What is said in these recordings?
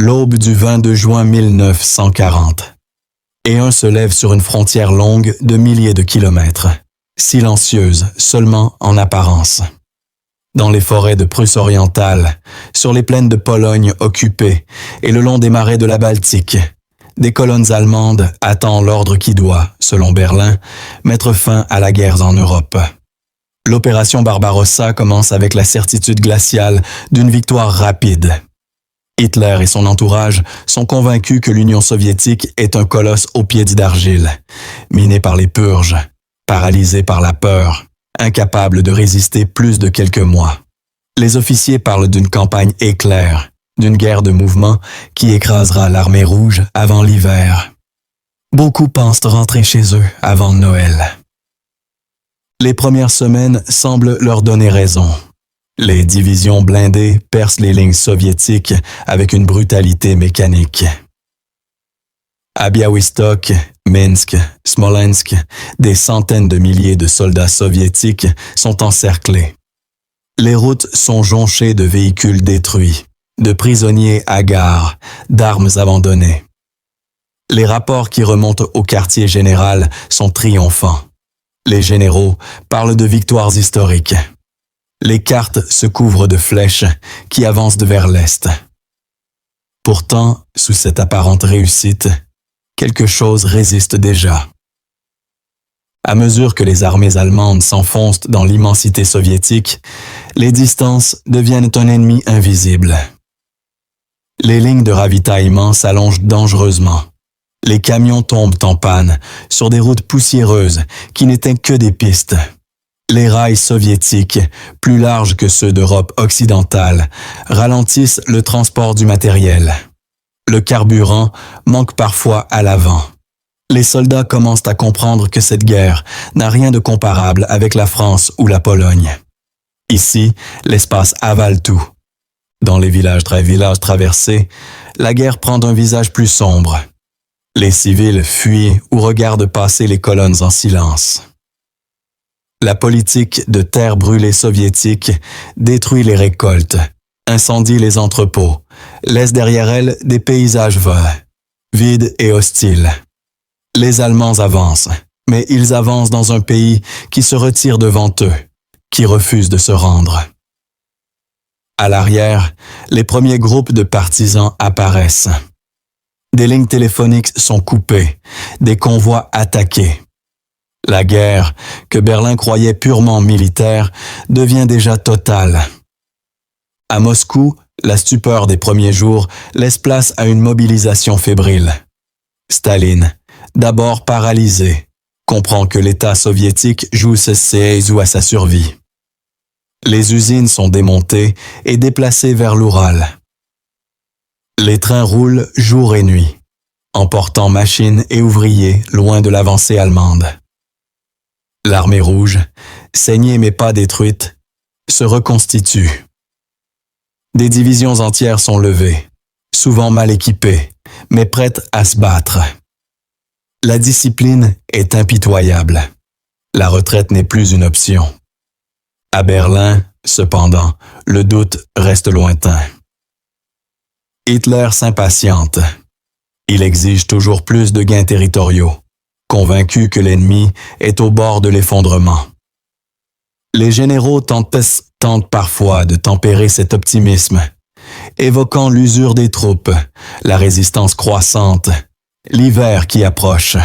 l'aube du 22 juin 1940. Et un se lève sur une frontière longue de milliers de kilomètres, silencieuse seulement en apparence. Dans les forêts de Prusse orientale, sur les plaines de Pologne occupées et le long des marais de la Baltique, des colonnes allemandes attendent l'ordre qui doit, selon Berlin, mettre fin à la guerre en Europe. L'opération Barbarossa commence avec la certitude glaciale d'une victoire rapide. Hitler et son entourage sont convaincus que l'Union soviétique est un colosse aux pieds d'argile, miné par les purges, paralysé par la peur, incapable de résister plus de quelques mois. Les officiers parlent d'une campagne éclair, d'une guerre de mouvement qui écrasera l'armée rouge avant l'hiver. Beaucoup pensent rentrer chez eux avant Noël. Les premières semaines semblent leur donner raison. Les divisions blindées percent les lignes soviétiques avec une brutalité mécanique. À Białystok, Minsk, Smolensk, des centaines de milliers de soldats soviétiques sont encerclés. Les routes sont jonchées de véhicules détruits, de prisonniers hagards, d'armes abandonnées. Les rapports qui remontent au quartier général sont triomphants. Les généraux parlent de victoires historiques. Les cartes se couvrent de flèches qui avancent vers l'Est. Pourtant, sous cette apparente réussite, quelque chose résiste déjà. À mesure que les armées allemandes s'enfoncent dans l'immensité soviétique, les distances deviennent un ennemi invisible. Les lignes de ravitaillement s'allongent dangereusement. Les camions tombent en panne sur des routes poussiéreuses qui n'étaient que des pistes. Les rails soviétiques, plus larges que ceux d'Europe occidentale, ralentissent le transport du matériel. Le carburant manque parfois à l'avant. Les soldats commencent à comprendre que cette guerre n'a rien de comparable avec la France ou la Pologne. Ici, l'espace avale tout. Dans les villages traversés, la guerre prend un visage plus sombre. Les civils fuient ou regardent passer les colonnes en silence. La politique de terre brûlée soviétique détruit les récoltes, incendie les entrepôts, laisse derrière elle des paysages vides et hostiles. Les Allemands avancent, mais ils avancent dans un pays qui se retire devant eux, qui refuse de se rendre. À l'arrière, les premiers groupes de partisans apparaissent. Des lignes téléphoniques sont coupées, des convois attaqués. La guerre, que Berlin croyait purement militaire, devient déjà totale. À Moscou, la stupeur des premiers jours laisse place à une mobilisation fébrile. Staline, d'abord paralysé, comprend que l'État soviétique joue à sa survie. Les usines sont démontées et déplacées vers l'Oural. Les trains roulent jour et nuit, emportant machines et ouvriers loin de l'avancée allemande. L'armée rouge, saignée mais pas détruite, se reconstitue. Des divisions entières sont levées, souvent mal équipées, mais prêtes à se battre. La discipline est impitoyable. La retraite n'est plus une option. À Berlin, cependant, le doute reste lointain. Hitler s'impatiente. Il exige toujours plus de gains territoriaux, convaincu que l'ennemi est au bord de l'effondrement. Les généraux tentent parfois de tempérer cet optimisme, évoquant l'usure des troupes, la résistance croissante, l'hiver qui approche.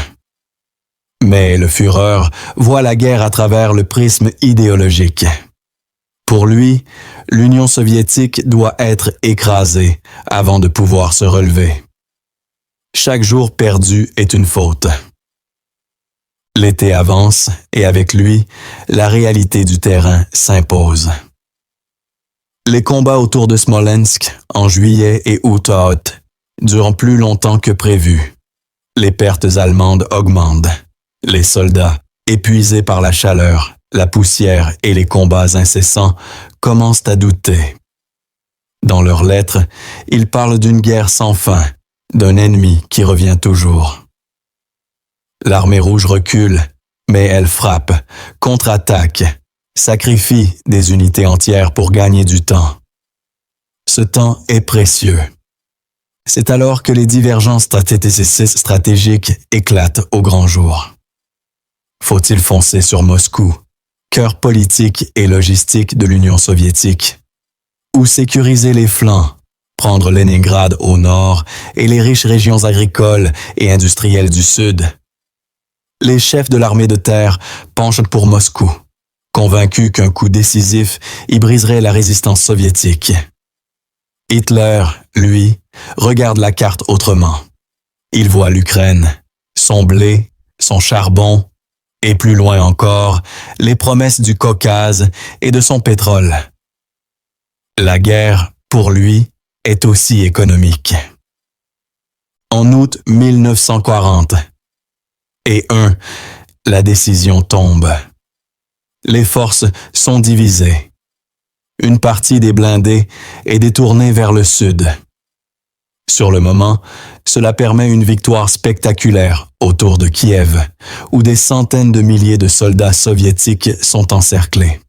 Mais le Führer voit la guerre à travers le prisme idéologique. Pour lui, l'Union soviétique doit être écrasée avant de pouvoir se relever. Chaque jour perdu est une faute. L'été avance et avec lui, la réalité du terrain s'impose. Les combats autour de Smolensk, en juillet et août durent plus longtemps que prévu. Les pertes allemandes augmentent. Les soldats, épuisés par la chaleur, la poussière et les combats incessants, commencent à douter. Dans leurs lettres, ils parlent d'une guerre sans fin, d'un ennemi qui revient toujours. L'armée rouge recule, mais elle frappe, contre-attaque, sacrifie des unités entières pour gagner du temps. Ce temps est précieux. C'est alors que les divergences stratégiques éclatent au grand jour. Faut-il foncer sur Moscou, cœur politique et logistique de l'Union soviétique, ou sécuriser les flancs, prendre Leningrad au nord et les riches régions agricoles et industrielles du sud? Les chefs de l'armée de terre penchent pour Moscou, convaincus qu'un coup décisif y briserait la résistance soviétique. Hitler, lui, regarde la carte autrement. Il voit l'Ukraine, son blé, son charbon, et plus loin encore, les promesses du Caucase et de son pétrole. La guerre, pour lui, est aussi économique. En août 1940, la décision tombe. Les forces sont divisées. Une partie des blindés est détournée vers le sud. Sur le moment, cela permet une victoire spectaculaire autour de Kiev, où des centaines de milliers de soldats soviétiques sont encerclés.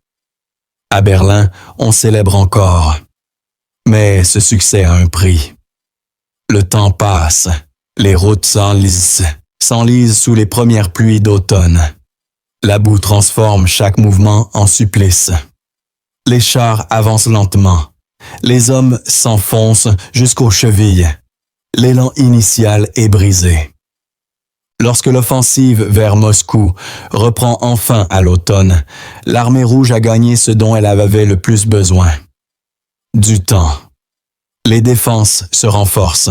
À Berlin, on célèbre encore. Mais ce succès a un prix. Le temps passe, les routes s'enlisent sous les premières pluies d'automne. La boue transforme chaque mouvement en supplice. Les chars avancent lentement. Les hommes s'enfoncent jusqu'aux chevilles. L'élan initial est brisé. Lorsque l'offensive vers Moscou reprend enfin à l'automne, l'armée rouge a gagné ce dont elle avait le plus besoin. Du temps. Les défenses se renforcent.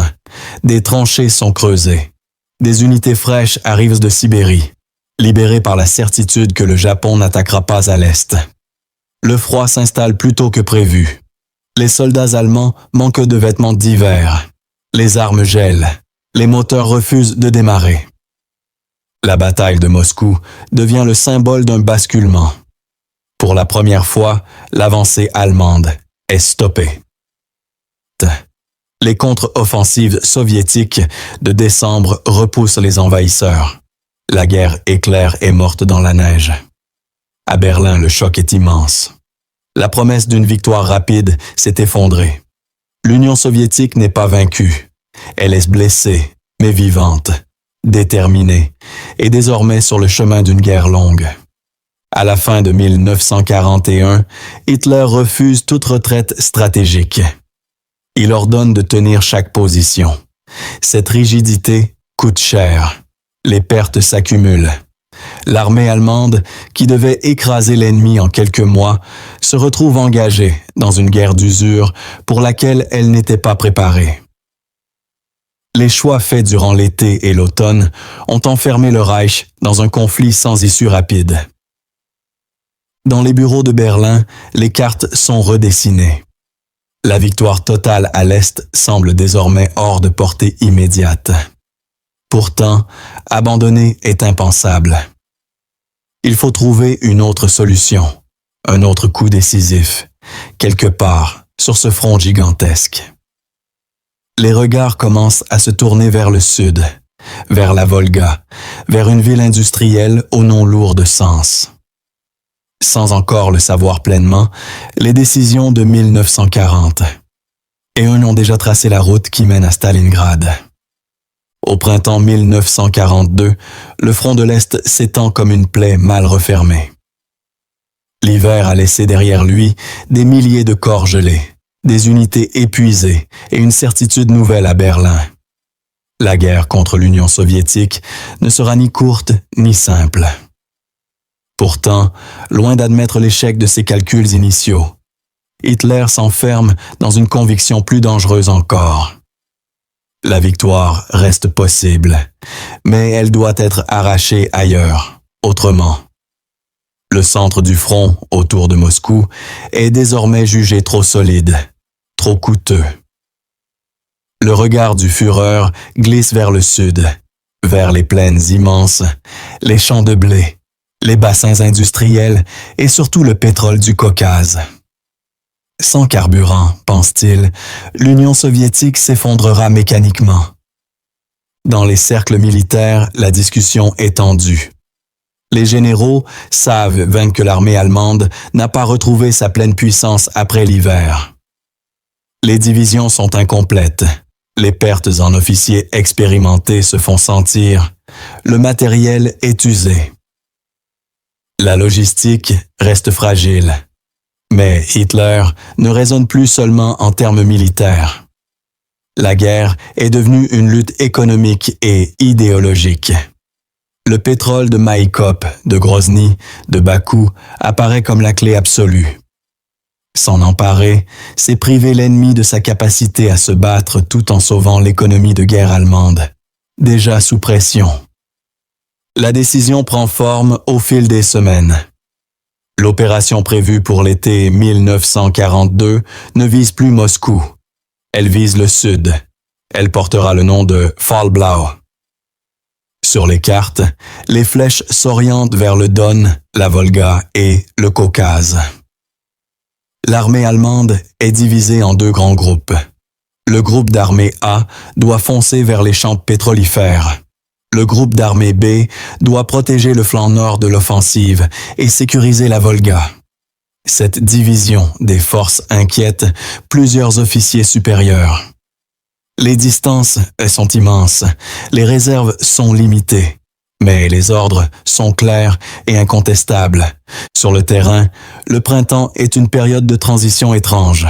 Des tranchées sont creusées. Des unités fraîches arrivent de Sibérie, libérées par la certitude que le Japon n'attaquera pas à l'Est. Le froid s'installe plus tôt que prévu. Les soldats allemands manquent de vêtements d'hiver. Les armes gèlent. Les moteurs refusent de démarrer. La bataille de Moscou devient le symbole d'un basculement. Pour la première fois, l'avancée allemande est stoppée. Les contre-offensives soviétiques de décembre repoussent les envahisseurs. La guerre éclaire et morte dans la neige. À Berlin, le choc est immense. La promesse d'une victoire rapide s'est effondrée. L'Union soviétique n'est pas vaincue. Elle est blessée, mais vivante, déterminée, et désormais sur le chemin d'une guerre longue. À la fin de 1941, Hitler refuse toute retraite stratégique. Il ordonne de tenir chaque position. Cette rigidité coûte cher. Les pertes s'accumulent. L'armée allemande, qui devait écraser l'ennemi en quelques mois, se retrouve engagée dans une guerre d'usure pour laquelle elle n'était pas préparée. Les choix faits durant l'été et l'automne ont enfermé le Reich dans un conflit sans issue rapide. Dans les bureaux de Berlin, les cartes sont redessinées. La victoire totale à l'Est semble désormais hors de portée immédiate. Pourtant, abandonner est impensable. Il faut trouver une autre solution, un autre coup décisif, quelque part sur ce front gigantesque. Les regards commencent à se tourner vers le sud, vers la Volga, vers une ville industrielle au nom lourd de sens. Sans encore le savoir pleinement, les décisions de 1940. Et eux ont déjà tracé la route qui mène à Stalingrad. Au printemps 1942, le front de l'Est s'étend comme une plaie mal refermée. L'hiver a laissé derrière lui des milliers de corps gelés, des unités épuisées et une certitude nouvelle à Berlin. La guerre contre l'Union soviétique ne sera ni courte ni simple. Pourtant, loin d'admettre l'échec de ses calculs initiaux, Hitler s'enferme dans une conviction plus dangereuse encore. La victoire reste possible, mais elle doit être arrachée ailleurs, autrement. Le centre du front, autour de Moscou, est désormais jugé trop solide, trop coûteux. Le regard du Führer glisse vers le sud, vers les plaines immenses, les champs de blé, les bassins industriels et surtout le pétrole du Caucase. Sans carburant, pense-t-il, l'Union soviétique s'effondrera mécaniquement. Dans les cercles militaires, la discussion est tendue. Les généraux savent que l'armée allemande n'a pas retrouvé sa pleine puissance après l'hiver. Les divisions sont incomplètes. Les pertes en officiers expérimentés se font sentir. Le matériel est usé. La logistique reste fragile. Mais Hitler ne raisonne plus seulement en termes militaires. La guerre est devenue une lutte économique et idéologique. Le pétrole de Maïkop, de Grozny, de Bakou apparaît comme la clé absolue. S'en emparer, c'est priver l'ennemi de sa capacité à se battre tout en sauvant l'économie de guerre allemande, déjà sous pression. La décision prend forme au fil des semaines. L'opération prévue pour l'été 1942 ne vise plus Moscou. Elle vise le sud. Elle portera le nom de Fallblau. Sur les cartes, les flèches s'orientent vers le Don, la Volga et le Caucase. L'armée allemande est divisée en deux grands groupes. Le groupe d'armée A doit foncer vers les champs pétrolifères. Le groupe d'armée B doit protéger le flanc nord de l'offensive et sécuriser la Volga. Cette division des forces inquiète plusieurs officiers supérieurs. Les distances sont immenses, les réserves sont limitées, mais les ordres sont clairs et incontestables. Sur le terrain, le printemps est une période de transition étrange.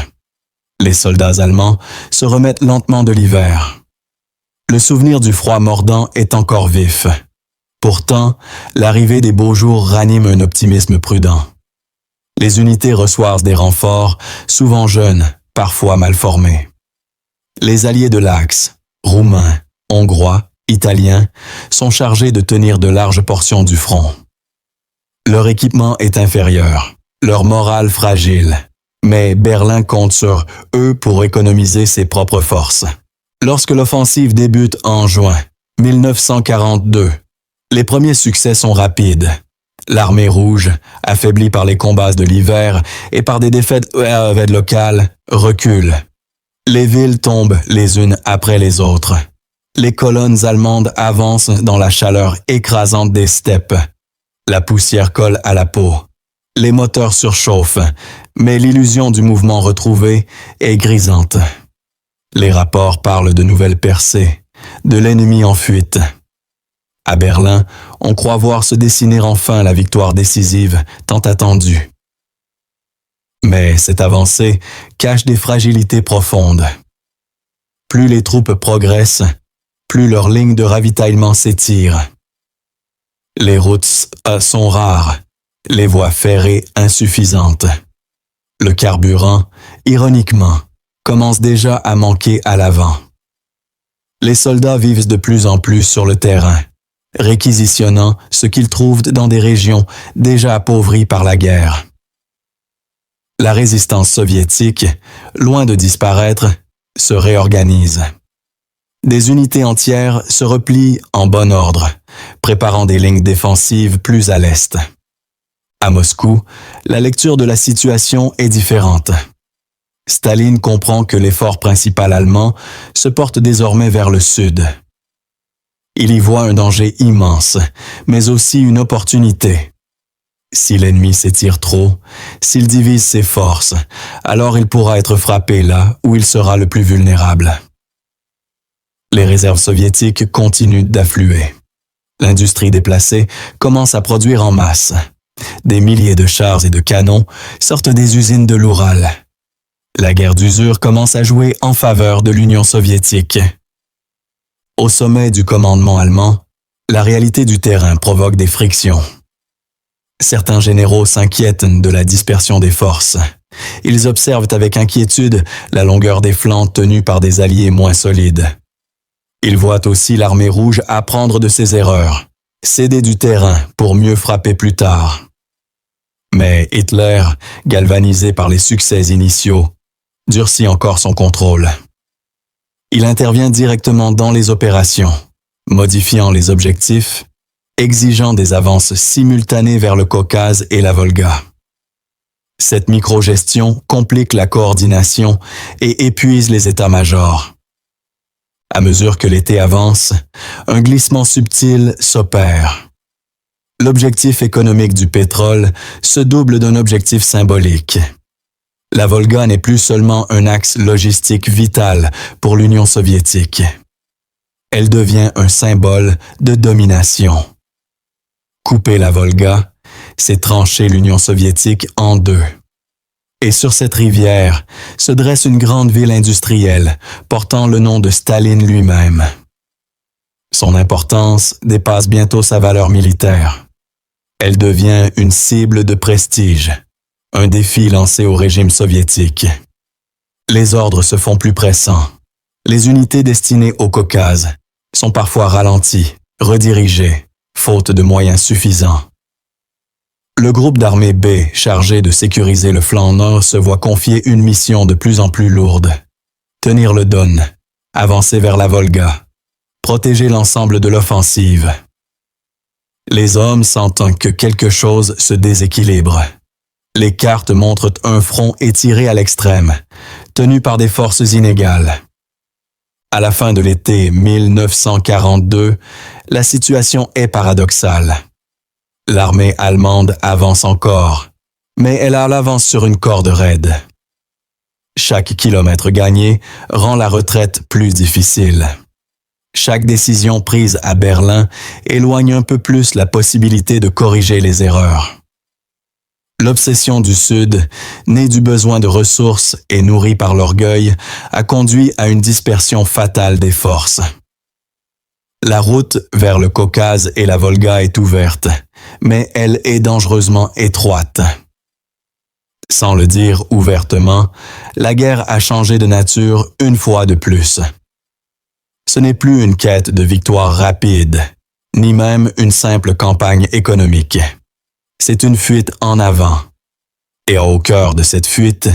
Les soldats allemands se remettent lentement de l'hiver. Le souvenir du froid mordant est encore vif. Pourtant, l'arrivée des beaux jours ranime un optimisme prudent. Les unités reçoivent des renforts, souvent jeunes, parfois mal formés. Les alliés de l'Axe, Roumains, Hongrois, Italiens, sont chargés de tenir de larges portions du front. Leur équipement est inférieur, leur morale fragile, mais Berlin compte sur eux pour économiser ses propres forces. Lorsque l'offensive débute en juin 1942, les premiers succès sont rapides. L'armée rouge, affaiblie par les combats de l'hiver et par des défaites locales, recule. Les villes tombent les unes après les autres. Les colonnes allemandes avancent dans la chaleur écrasante des steppes. La poussière colle à la peau. Les moteurs surchauffent, mais l'illusion du mouvement retrouvé est grisante. Les rapports parlent de nouvelles percées, de l'ennemi en fuite. À Berlin, on croit voir se dessiner enfin la victoire décisive tant attendue. Mais cette avancée cache des fragilités profondes. Plus les troupes progressent, plus leurs lignes de ravitaillement s'étirent. Les routes sont rares, les voies ferrées insuffisantes. Le carburant, ironiquement, commence déjà à manquer à l'avant. Les soldats vivent de plus en plus sur le terrain, réquisitionnant ce qu'ils trouvent dans des régions déjà appauvries par la guerre. La résistance soviétique, loin de disparaître, se réorganise. Des unités entières se replient en bon ordre, préparant des lignes défensives plus à l'est. À Moscou, la lecture de la situation est différente. Staline comprend que l'effort principal allemand se porte désormais vers le sud. Il y voit un danger immense, mais aussi une opportunité. Si l'ennemi s'étire trop, s'il divise ses forces, alors il pourra être frappé là où il sera le plus vulnérable. Les réserves soviétiques continuent d'affluer. L'industrie déplacée commence à produire en masse. Des milliers de chars et de canons sortent des usines de l'Oural. La guerre d'usure commence à jouer en faveur de l'Union soviétique. Au sommet du commandement allemand, la réalité du terrain provoque des frictions. Certains généraux s'inquiètent de la dispersion des forces. Ils observent avec inquiétude la longueur des flancs tenus par des alliés moins solides. Ils voient aussi l'armée rouge apprendre de ses erreurs, céder du terrain pour mieux frapper plus tard. Mais Hitler, galvanisé par les succès initiaux, durcit encore son contrôle. Il intervient directement dans les opérations, modifiant les objectifs, exigeant des avances simultanées vers le Caucase et la Volga. Cette microgestion complique la coordination et épuise les états-majors. À mesure que l'été avance, un glissement subtil s'opère. L'objectif économique du pétrole se double d'un objectif symbolique. La Volga n'est plus seulement un axe logistique vital pour l'Union soviétique. Elle devient un symbole de domination. Couper la Volga, c'est trancher l'Union soviétique en deux. Et sur cette rivière se dresse une grande ville industrielle portant le nom de Staline lui-même. Son importance dépasse bientôt sa valeur militaire. Elle devient une cible de prestige, un défi lancé au régime soviétique. Les ordres se font plus pressants. Les unités destinées au Caucase sont parfois ralenties, redirigées, faute de moyens suffisants. Le groupe d'armée B, chargé de sécuriser le flanc nord, se voit confier une mission de plus en plus lourde. Tenir le Don, avancer vers la Volga, protéger l'ensemble de l'offensive. Les hommes sentent que quelque chose se déséquilibre. Les cartes montrent un front étiré à l'extrême, tenu par des forces inégales. À la fin de l'été 1942, la situation est paradoxale. L'armée allemande avance encore, mais elle a l'avance sur une corde raide. Chaque kilomètre gagné rend la retraite plus difficile. Chaque décision prise à Berlin éloigne un peu plus la possibilité de corriger les erreurs. L'obsession du Sud, née du besoin de ressources et nourrie par l'orgueil, a conduit à une dispersion fatale des forces. La route vers le Caucase et la Volga est ouverte, mais elle est dangereusement étroite. Sans le dire ouvertement, la guerre a changé de nature une fois de plus. Ce n'est plus une quête de victoire rapide, ni même une simple campagne économique. C'est une fuite en avant. Et au cœur de cette fuite,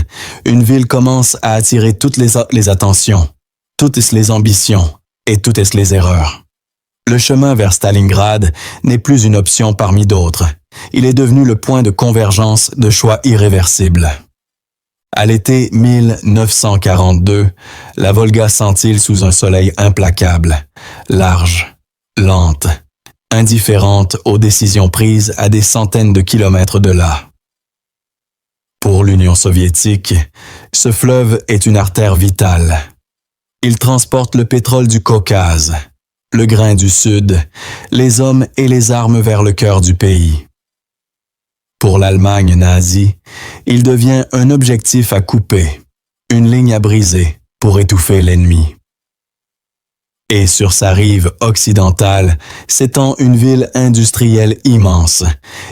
une ville commence à attirer toutes les attentions, toutes les ambitions et toutes les erreurs. Le chemin vers Stalingrad n'est plus une option parmi d'autres. Il est devenu le point de convergence de choix irréversibles. À l'été 1942, la Volga scintille sous un soleil implacable, large, lente, indifférente aux décisions prises à des centaines de kilomètres de là. Pour l'Union soviétique, ce fleuve est une artère vitale. Il transporte le pétrole du Caucase, le grain du Sud, les hommes et les armes vers le cœur du pays. Pour l'Allemagne nazie, il devient un objectif à couper, une ligne à briser pour étouffer l'ennemi. Et sur sa rive occidentale s'étend une ville industrielle immense,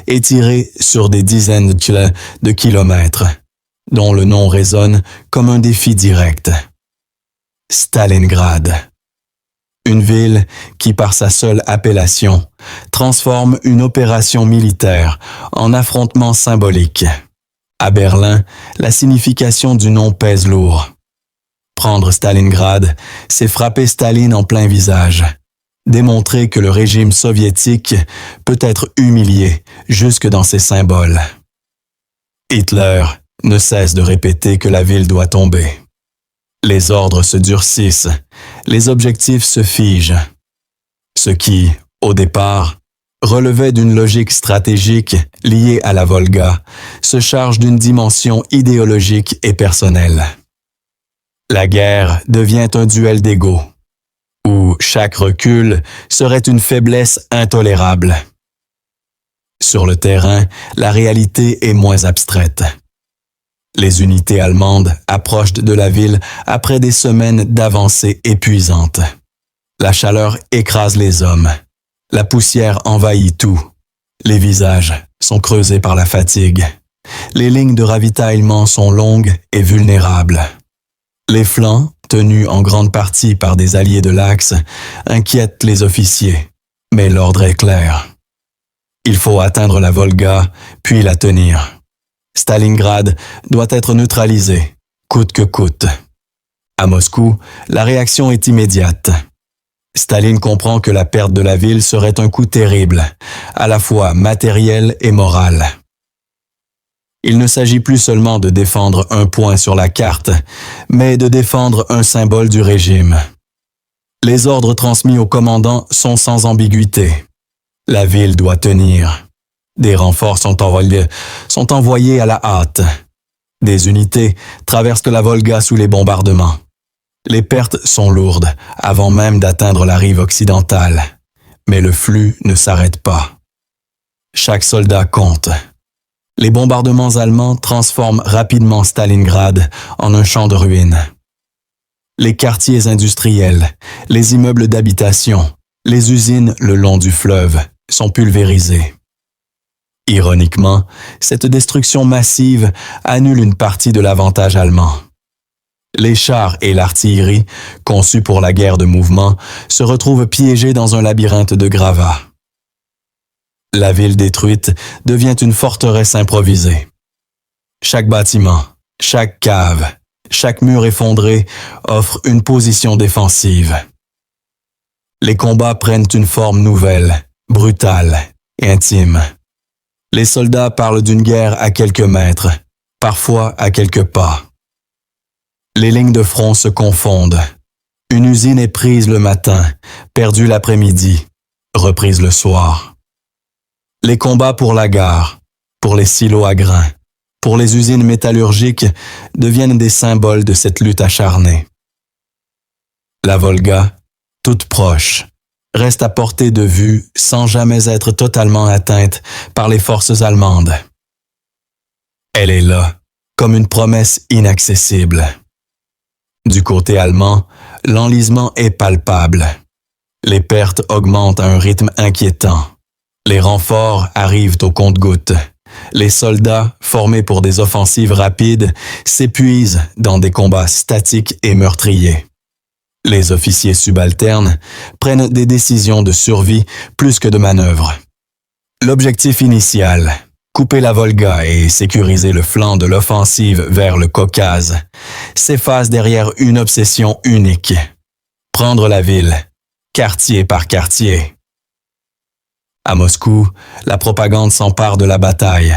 étirée sur des dizaines de kilomètres, dont le nom résonne comme un défi direct. Stalingrad. Une ville qui, par sa seule appellation, transforme une opération militaire en affrontement symbolique. À Berlin, la signification du nom pèse lourd. Prendre Stalingrad, c'est frapper Staline en plein visage, démontrer que le régime soviétique peut être humilié jusque dans ses symboles. Hitler ne cesse de répéter que la ville doit tomber. Les ordres se durcissent, les objectifs se figent. Ce qui, au départ, relevait d'une logique stratégique liée à la Volga, se charge d'une dimension idéologique et personnelle. La guerre devient un duel d'ego, où chaque recul serait une faiblesse intolérable. Sur le terrain, la réalité est moins abstraite. Les unités allemandes approchent de la ville après des semaines d'avancées épuisantes. La chaleur écrase les hommes. La poussière envahit tout. Les visages sont creusés par la fatigue. Les lignes de ravitaillement sont longues et vulnérables. Les flancs, tenus en grande partie par des alliés de l'Axe, inquiètent les officiers, mais l'ordre est clair. Il faut atteindre la Volga, puis la tenir. Stalingrad doit être neutralisé, coûte que coûte. À Moscou, la réaction est immédiate. Staline comprend que la perte de la ville serait un coup terrible, à la fois matériel et moral. Il ne s'agit plus seulement de défendre un point sur la carte, mais de défendre un symbole du régime. Les ordres transmis au commandant sont sans ambiguïté. La ville doit tenir. Des renforts sont envoyés à la hâte. Des unités traversent la Volga sous les bombardements. Les pertes sont lourdes avant même d'atteindre la rive occidentale, mais le flux ne s'arrête pas. Chaque soldat compte. Les bombardements allemands transforment rapidement Stalingrad en un champ de ruines. Les quartiers industriels, les immeubles d'habitation, les usines le long du fleuve sont pulvérisés. Ironiquement, cette destruction massive annule une partie de l'avantage allemand. Les chars et l'artillerie, conçus pour la guerre de mouvement, se retrouvent piégés dans un labyrinthe de gravats. La ville détruite devient une forteresse improvisée. Chaque bâtiment, chaque cave, chaque mur effondré offre une position défensive. Les combats prennent une forme nouvelle, brutale, intime. Les soldats parlent d'une guerre à quelques mètres, parfois à quelques pas. Les lignes de front se confondent. Une usine est prise le matin, perdue l'après-midi, reprise le soir. Les combats pour la gare, pour les silos à grains, pour les usines métallurgiques deviennent des symboles de cette lutte acharnée. La Volga, toute proche, reste à portée de vue sans jamais être totalement atteinte par les forces allemandes. Elle est là, comme une promesse inaccessible. Du côté allemand, l'enlisement est palpable. Les pertes augmentent à un rythme inquiétant. Les renforts arrivent au compte-gouttes. Les soldats, formés pour des offensives rapides, s'épuisent dans des combats statiques et meurtriers. Les officiers subalternes prennent des décisions de survie plus que de manœuvre. L'objectif initial, couper la Volga et sécuriser le flanc de l'offensive vers le Caucase, s'efface derrière une obsession unique. Prendre la ville, quartier par quartier. À Moscou, la propagande s'empare de la bataille.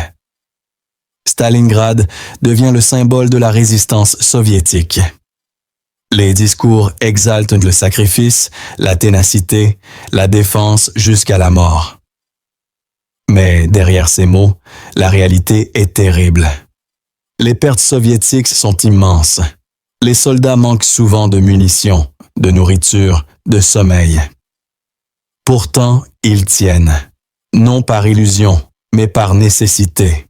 Stalingrad devient le symbole de la résistance soviétique. Les discours exaltent le sacrifice, la ténacité, la défense jusqu'à la mort. Mais derrière ces mots, la réalité est terrible. Les pertes soviétiques sont immenses. Les soldats manquent souvent de munitions, de nourriture, de sommeil. Pourtant, ils tiennent, non par illusion, mais par nécessité.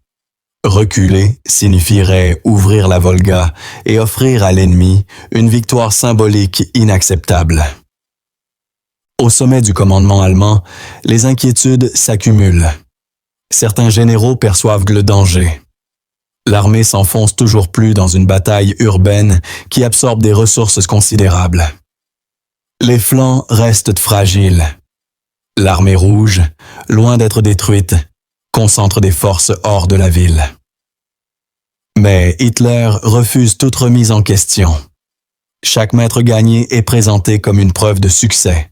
Reculer signifierait ouvrir la Volga et offrir à l'ennemi une victoire symbolique inacceptable. Au sommet du commandement allemand, les inquiétudes s'accumulent. Certains généraux perçoivent le danger. L'armée s'enfonce toujours plus dans une bataille urbaine qui absorbe des ressources considérables. Les flancs restent fragiles. L'armée rouge, loin d'être détruite, concentre des forces hors de la ville. Mais Hitler refuse toute remise en question. Chaque mètre gagné est présenté comme une preuve de succès.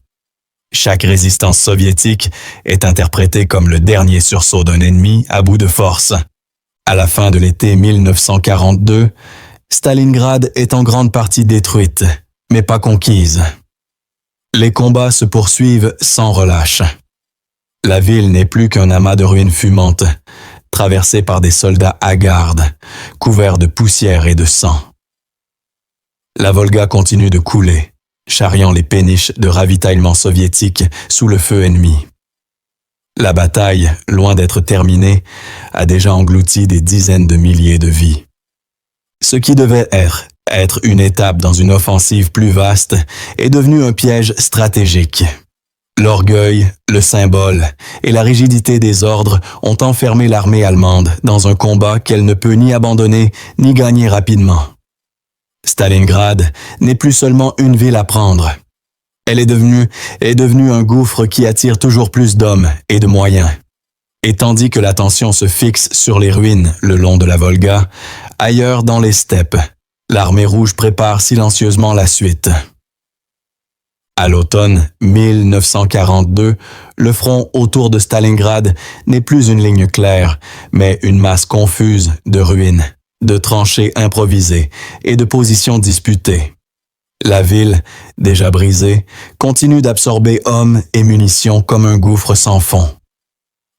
Chaque résistance soviétique est interprétée comme le dernier sursaut d'un ennemi à bout de force. À la fin de l'été 1942, Stalingrad est en grande partie détruite, mais pas conquise. Les combats se poursuivent sans relâche. La ville n'est plus qu'un amas de ruines fumantes, traversé par des soldats hagards, couverts de poussière et de sang. La Volga continue de couler, charriant les péniches de ravitaillement soviétique sous le feu ennemi. La bataille, loin d'être terminée, a déjà englouti des dizaines de milliers de vies. Ce qui devait être une étape dans une offensive plus vaste est devenu un piège stratégique. L'orgueil, le symbole et la rigidité des ordres ont enfermé l'armée allemande dans un combat qu'elle ne peut ni abandonner ni gagner rapidement. Stalingrad n'est plus seulement une ville à prendre. Elle est devenue un gouffre qui attire toujours plus d'hommes et de moyens. Et tandis que l'attention se fixe sur les ruines le long de la Volga, ailleurs dans les steppes, l'armée rouge prépare silencieusement la suite. À l'automne 1942, le front autour de Stalingrad n'est plus une ligne claire, mais une masse confuse de ruines, de tranchées improvisées et de positions disputées. La ville, déjà brisée, continue d'absorber hommes et munitions comme un gouffre sans fond.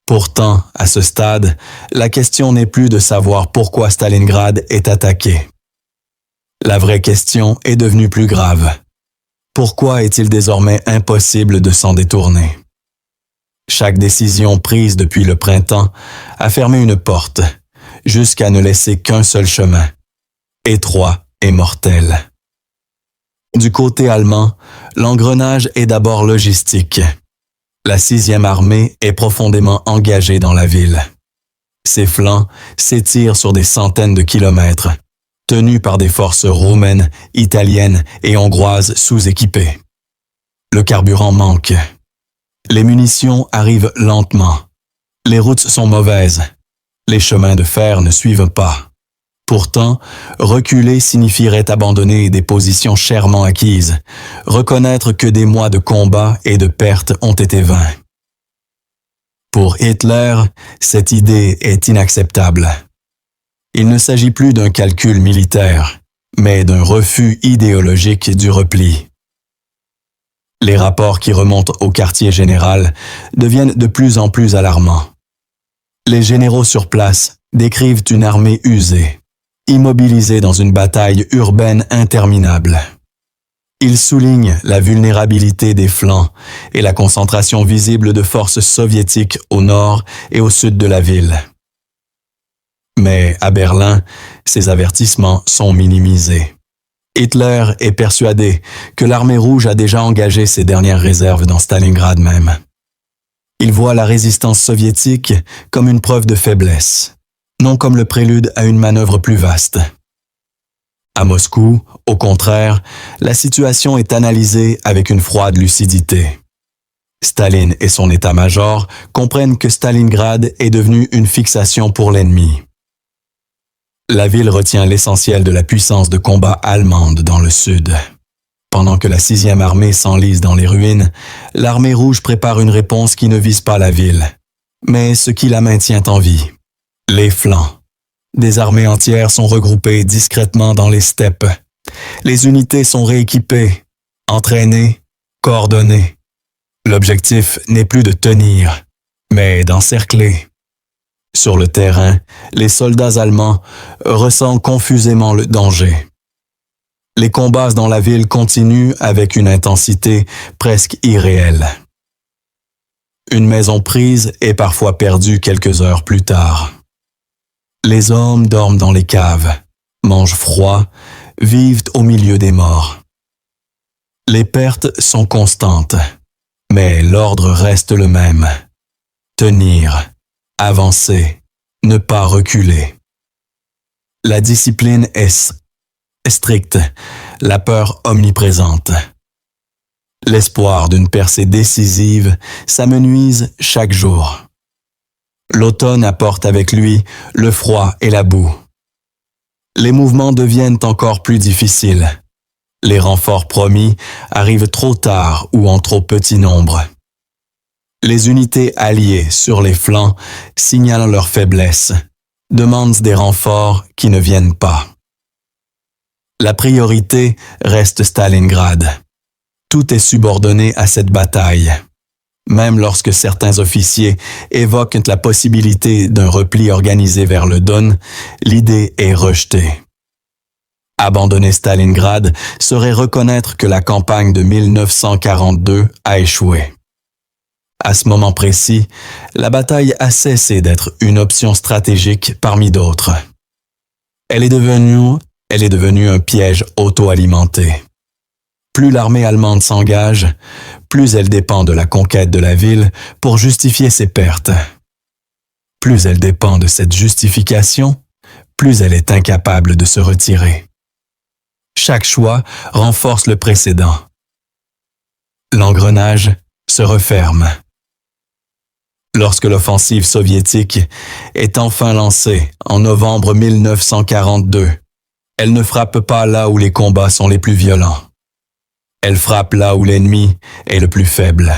Pourtant, à ce stade, la question n'est plus de savoir pourquoi Stalingrad est attaqué. La vraie question est devenue plus grave. Pourquoi est-il désormais impossible de s'en détourner? Chaque décision prise depuis le printemps a fermé une porte, jusqu'à ne laisser qu'un seul chemin, étroit et mortel. Du côté allemand, l'engrenage est d'abord logistique. La 6e armée est profondément engagée dans la ville. Ses flancs s'étirent sur des centaines de kilomètres, tenus par des forces roumaines, italiennes et hongroises sous-équipées. Le carburant manque. Les munitions arrivent lentement. Les routes sont mauvaises. Les chemins de fer ne suivent pas. Pourtant, reculer signifierait abandonner des positions chèrement acquises, reconnaître que des mois de combats et de pertes ont été vains. Pour Hitler, cette idée est inacceptable. Il ne s'agit plus d'un calcul militaire, mais d'un refus idéologique du repli. Les rapports qui remontent au quartier général deviennent de plus en plus alarmants. Les généraux sur place décrivent une armée usée, immobilisée dans une bataille urbaine interminable. Ils soulignent la vulnérabilité des flancs et la concentration visible de forces soviétiques au nord et au sud de la ville. Mais à Berlin, ces avertissements sont minimisés. Hitler est persuadé que l'armée rouge a déjà engagé ses dernières réserves dans Stalingrad même. Il voit la résistance soviétique comme une preuve de faiblesse, non comme le prélude à une manœuvre plus vaste. À Moscou, au contraire, la situation est analysée avec une froide lucidité. Staline et son état-major comprennent que Stalingrad est devenu une fixation pour l'ennemi. La ville retient l'essentiel de la puissance de combat allemande dans le sud. Pendant que la 6e armée s'enlise dans les ruines, l'armée rouge prépare une réponse qui ne vise pas la ville, mais ce qui la maintient en vie. Les flancs. Des armées entières sont regroupées discrètement dans les steppes. Les unités sont rééquipées, entraînées, coordonnées. L'objectif n'est plus de tenir, mais d'encercler. Sur le terrain, les soldats allemands ressentent confusément le danger. Les combats dans la ville continuent avec une intensité presque irréelle. Une maison prise est parfois perdue quelques heures plus tard. Les hommes dorment dans les caves, mangent froid, vivent au milieu des morts. Les pertes sont constantes, mais l'ordre reste le même. Tenir, avancer, ne pas reculer. La discipline est stricte, la peur omniprésente. L'espoir d'une percée décisive s'amenuise chaque jour. L'automne apporte avec lui le froid et la boue. Les mouvements deviennent encore plus difficiles. Les renforts promis arrivent trop tard ou en trop petit nombre. Les unités alliées sur les flancs signalent leur faiblesse, demandent des renforts qui ne viennent pas. La priorité reste Stalingrad. Tout est subordonné à cette bataille. Même lorsque certains officiers évoquent la possibilité d'un repli organisé vers le Don, l'idée est rejetée. Abandonner Stalingrad serait reconnaître que la campagne de 1942 a échoué. À ce moment précis, la bataille a cessé d'être une option stratégique parmi d'autres. Elle est devenue un piège auto-alimenté. Plus l'armée allemande s'engage, plus elle dépend de la conquête de la ville pour justifier ses pertes. Plus elle dépend de cette justification, plus elle est incapable de se retirer. Chaque choix renforce le précédent. L'engrenage se referme. Lorsque l'offensive soviétique est enfin lancée en novembre 1942, elle ne frappe pas là où les combats sont les plus violents. Elle frappe là où l'ennemi est le plus faible.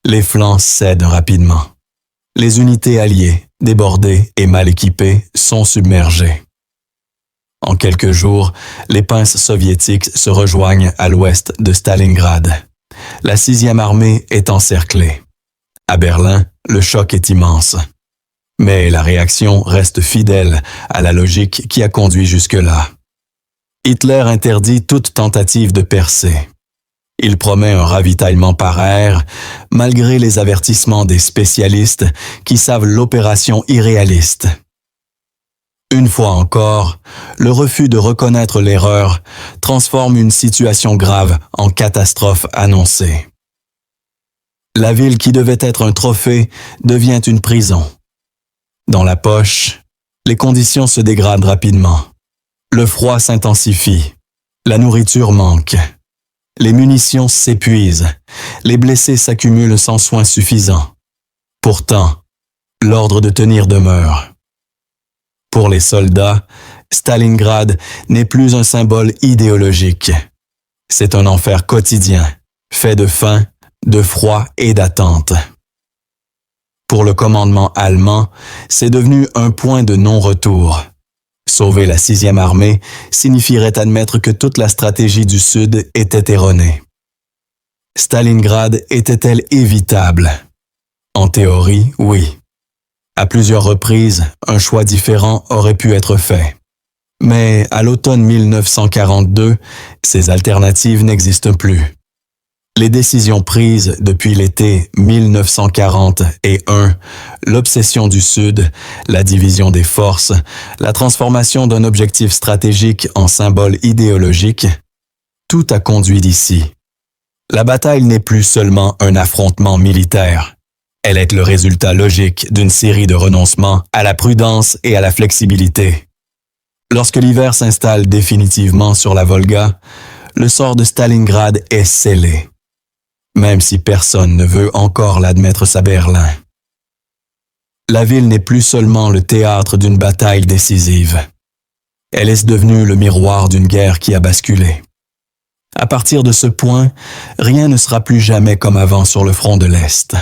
Les flancs cèdent rapidement. Les unités alliées, débordées et mal équipées, sont submergées. En quelques jours, les pinces soviétiques se rejoignent à l'ouest de Stalingrad. La 6e armée est encerclée. À Berlin, le choc est immense. Mais la réaction reste fidèle à la logique qui a conduit jusque-là. Hitler interdit toute tentative de percée. Il promet un ravitaillement par air, malgré les avertissements des spécialistes qui savent l'opération irréaliste. Une fois encore, le refus de reconnaître l'erreur transforme une situation grave en catastrophe annoncée. La ville qui devait être un trophée devient une prison. Dans la poche, les conditions se dégradent rapidement. Le froid s'intensifie. La nourriture manque. Les munitions s'épuisent. Les blessés s'accumulent sans soins suffisants. Pourtant, l'ordre de tenir demeure. Pour les soldats, Stalingrad n'est plus un symbole idéologique. C'est un enfer quotidien, fait de faim, de froid et d'attente. Pour le commandement allemand, c'est devenu un point de non-retour. Sauver la 6e armée signifierait admettre que toute la stratégie du Sud était erronée. Stalingrad était-elle évitable? En théorie, oui. À plusieurs reprises, un choix différent aurait pu être fait. Mais à l'automne 1942, ces alternatives n'existent plus. Les décisions prises depuis l'été 1940 et l'obsession du Sud, la division des forces, la transformation d'un objectif stratégique en symbole idéologique, tout a conduit d'ici. La bataille n'est plus seulement un affrontement militaire. Elle est le résultat logique d'une série de renoncements à la prudence et à la flexibilité. Lorsque l'hiver s'installe définitivement sur la Volga, le sort de Stalingrad est scellé. Même si personne ne veut encore l'admettre à Berlin. La ville n'est plus seulement le théâtre d'une bataille décisive. Elle est devenue le miroir d'une guerre qui a basculé. À partir de ce point, rien ne sera plus jamais comme avant sur le front de l'Est.